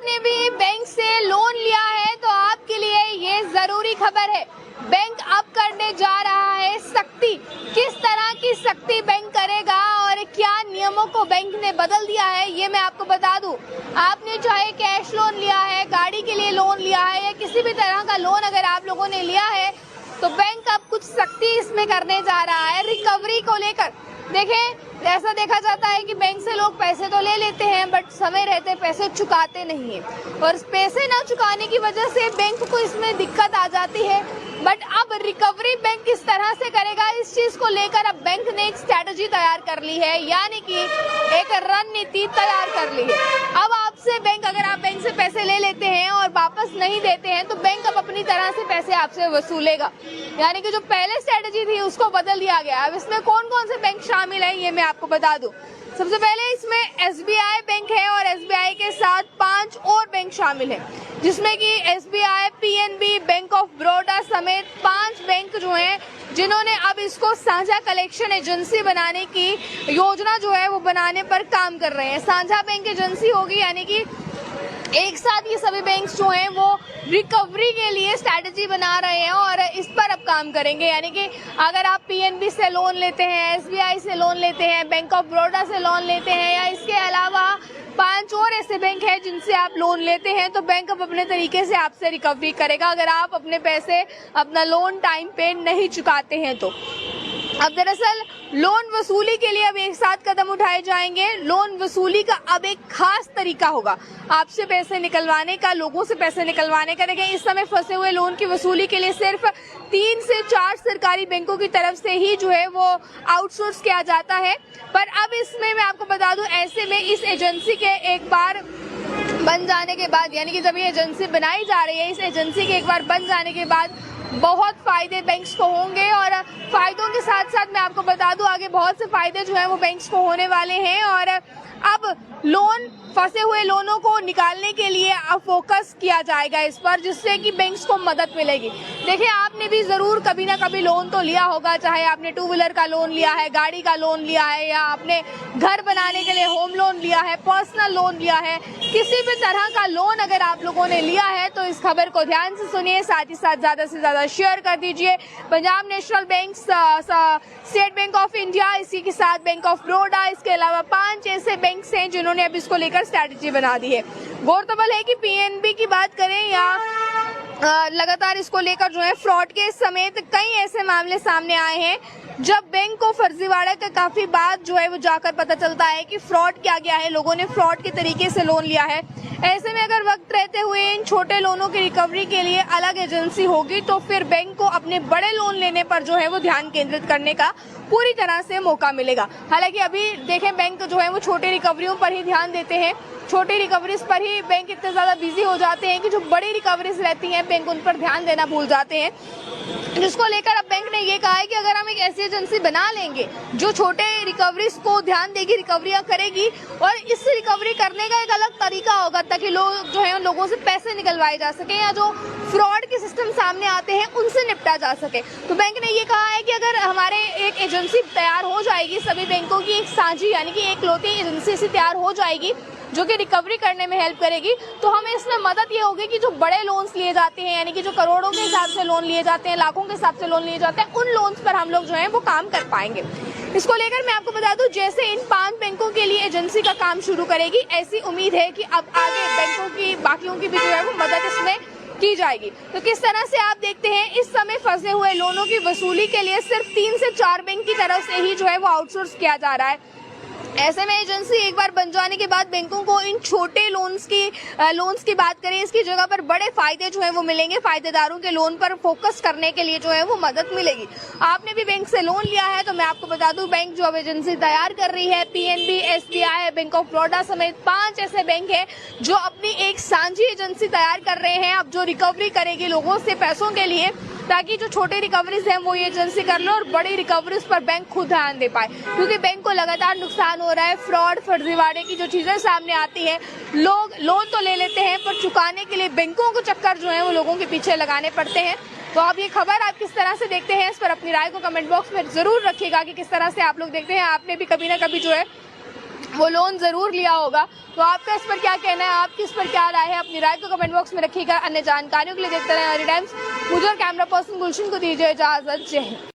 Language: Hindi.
आपने भी बैंक से लोन लिया है तो आपके लिए ये जरूरी खबर है। बैंक अब करने जा रहा है सख्ती। किस तरह की सख्ती बैंक करेगा और क्या नियमों को बैंक ने बदल दिया है, ये मैं आपको बता दूं। आपने चाहे कैश लोन लिया है, गाड़ी के लिए लोन लिया है या किसी भी तरह का लोन अगर आप लोगों ने लिया है तो बैंक अब कुछ सख्ती इसमें करने जा रहा है रिकवरी को लेकर। देखें, ऐसा देखा जाता है कि बैंक से लोग पैसे तो ले लेते हैं बट समय रहते पैसे चुकाते नहीं है और पैसे ना चुकाने की वजह से बैंक को इसमें दिक्कत आ जाती है। बट अब रिकवरी बैंक किस तरह से करेगा, इस चीज को लेकर अब बैंक ने एक स्ट्रैटेजी तैयार कर ली है, यानी कि एक रणनीति तैयार कर ली है। अब आपसे बैंक, अगर आप बैंक से पैसे ले लेते हैं और वापस नहीं देते हैं तो बैंक अब अपनी तरह से पैसे आपसे वसूलेगा। यानी कि जो पहले स्ट्रैटेजी थी उसको बदल दिया गया। अब इसमें कौन कौन से बैंक शामिल है ये मैं आपको बता दूं। सबसे पहले इसमें एसबीआई बैंक है और एसबीआई के साथ 5 और बैंक शामिल हैं, जिसमें कि SBI, PNB, bank of Baroda समेत 5 बैंक जो हैं जिन्होंने अब इसको साझा कलेक्शन एजेंसी बनाने की योजना जो है वो बनाने पर काम कर रहे हैं। साझा बैंक एजेंसी होगी, यानी कि एक साथ ये सभी बैंक्स जो हैं वो रिकवरी के लिए स्ट्रैटेजी बना रहे हैं और इस पर अब काम करेंगे। यानी कि अगर आप पीएनबी से लोन लेते हैं, एसबीआई से लोन लेते हैं, बैंक ऑफ बड़ौदा से लोन लेते हैं या इसके अलावा 5 और ऐसे बैंक हैं जिनसे आप लोन लेते हैं, तो बैंक अब अपने तरीके से आपसे रिकवरी करेगा अगर आप अपने पैसे, अपना लोन टाइम पे नहीं चुकाते हैं तो। अब दरअसल लोन वसूली के लिए अब एक साथ कदम उठाए जाएंगे। लोन वसूली का अब एक खास तरीका होगा आपसे पैसे निकलवाने का, लोगों से पैसे निकलवाने का। देखिए, इस समय फंसे हुए लोन की वसूली के लिए सिर्फ 3 से 4 सरकारी बैंकों की तरफ से ही जो है वो आउटसोर्स किया जाता है। पर अब इसमें मैं आपको बता दूं, ऐसे में इस एजेंसी के एक बार बन जाने के बाद, यानी कि जब ये एजेंसी बनाई जा रही है, इस एजेंसी के एक बार बन जाने के बाद बहुत फायदे बैंक्स को होंगे और फायदों के साथ साथ मैं आपको बता दूं आगे बहुत से फायदे जो हैं वो बैंक्स को होने वाले हैं। और अब लोन, फंसे हुए लोनों को निकालने के लिए अब फोकस किया जाएगा इस पर, जिससे कि बैंक्स को मदद मिलेगी। देखिए, आपने भी जरूर कभी ना कभी लोन तो लिया होगा, चाहे आपने 2 व्हीलर का लोन लिया है, गाड़ी का लोन लिया है या आपने घर बनाने के लिए होम लोन लिया है, पर्सनल लोन लिया है। किसी भी तरह का लोन अगर आप लोगों ने लिया है तो इस खबर को ध्यान से सुनिए, साथ ही साथ ज्यादा से ज्यादा शेयर कर दीजिए। Punjab national bank, state bank of India, इसी के साथ बैंक ऑफ बड़ौदा, इसके अलावा 5 ऐसे बैंक हैं जिन्होंने अब इसको लेकर स्ट्रैटेजी बना दी है। गौरतलब है कि पीएनबी की बात करें या लगातार इसको लेकर जो है फ्रॉड के समेत कई ऐसे मामले सामने आए हैं जब बैंक को फर्जीवाड़ा के काफी बाद जो है वो जाकर पता चलता है कि फ्रॉड किया गया है, लोगों ने फ्रॉड के तरीके से लोन लिया है। ऐसे में अगर वक्त रहते हुए इन छोटे लोनों की रिकवरी के लिए अलग एजेंसी होगी तो फिर बैंक को अपने बड़े लोन लेने पर जो है वो ध्यान केंद्रित करने का पूरी तरह से मौका मिलेगा। हालांकि अभी देखें, बैंक जो है वो छोटी रिकवरियों पर ही ध्यान देते हैं, छोटी रिकवरीज पर ही बैंक इतने ज्यादा बिजी हो जाते हैं कि जो बड़ी रिकवरीज रहती हैं बैंक उन पर ध्यान देना भूल जाते हैं। जिसको लेकर अब बैंक ने ये कहा है कि अगर हम एक ऐसी एजेंसी बना लेंगे जो छोटे रिकवरीज को ध्यान देगी, रिकवरियां करेगी और इस रिकवरी करने का एक अलग तरीका होगा ताकि लोग जो है उन लोगों से पैसे निकलवाए जा सके या जो फ्रॉड के सिस्टम सामने आते हैं उनसे निपटा जा सके। तो बैंक ने ये कहा है कि अगर हमारे एक एजेंसी तैयार हो जाएगी, सभी बैंकों की एक साझी यानी कि एक लौती एजेंसी से तैयार हो जाएगी जो कि रिकवरी करने में हेल्प करेगी, तो हमें इसमें मदद ये होगी कि जो बड़े लोन्स लिए जाते हैं, यानी कि जो करोड़ों के हिसाब से लोन लिए जाते हैं, लाखों के हिसाब से लोन लिए जाते हैं, उन लोन्स पर हम लोग जो है वो काम कर पाएंगे। इसको लेकर मैं आपको बता दूं, जैसे इन 5 बैंकों के लिए एजेंसी का काम शुरू करेगी, ऐसी उम्मीद है कि अब आगे बैंकों की बाकियों की भी जो है वो मदद इसमें की जाएगी। तो किस तरह से आप देखते हैं, इस समय फंसे हुए लोनों की वसूली के लिए सिर्फ 3 से 4 बैंक की तरफ से ही जो है वो आउटसोर्स किया जा रहा है। ऐसे में एजेंसी एक बार बन जाने के बाद बैंकों को इन छोटे लोन्स की बात करें, इसकी जगह पर बड़े फायदे जो है वो मिलेंगे। फायदेदारों के लोन पर फोकस करने के लिए जो है वो मदद मिलेगी। आपने भी बैंक से लोन लिया है तो मैं आपको बता दूं, बैंक जो अब एजेंसी तैयार कर रही है, PNB, SBI, bank of Baroda समेत 5 ऐसे बैंक है जो अपनी एक साझी एजेंसी तैयार कर रहे हैं अब जो रिकवरी करेगी लोगों से पैसों के लिए, ताकि जो छोटे रिकवरीज हैं वो ये एजेंसी कर लो और बड़ी रिकवरीज पर बैंक खुद ध्यान दे पाए, क्योंकि बैंक को लगातार नुकसान हो रहा है। फ्रॉड, फर्जीवाड़े की जो चीजें सामने आती हैं, लोग लोन तो ले लेते हैं पर चुकाने के लिए बैंकों को चक्कर जो है वो लोगों के पीछे लगाने पड़ते हैं। तो अब ये खबर आप किस तरह से देखते हैं, इस पर अपनी राय को कमेंट बॉक्स में जरूर रखिएगा कि किस तरह से आप लोग देखते हैं। आपने भी कभी ना कभी जो है वो लोन जरूर लिया होगा। तो आपका इस पर क्या कहना है, आपकी इस पर क्या राय है, अपनी राय को कमेंट बॉक्स में रखिएगा। अन्य जानकारियों के लिए देखते रहें हमारी टाइम्स। मुझे और कैमरा पर्सन गुलशन को दीजिए इजाजत। जय हिंद।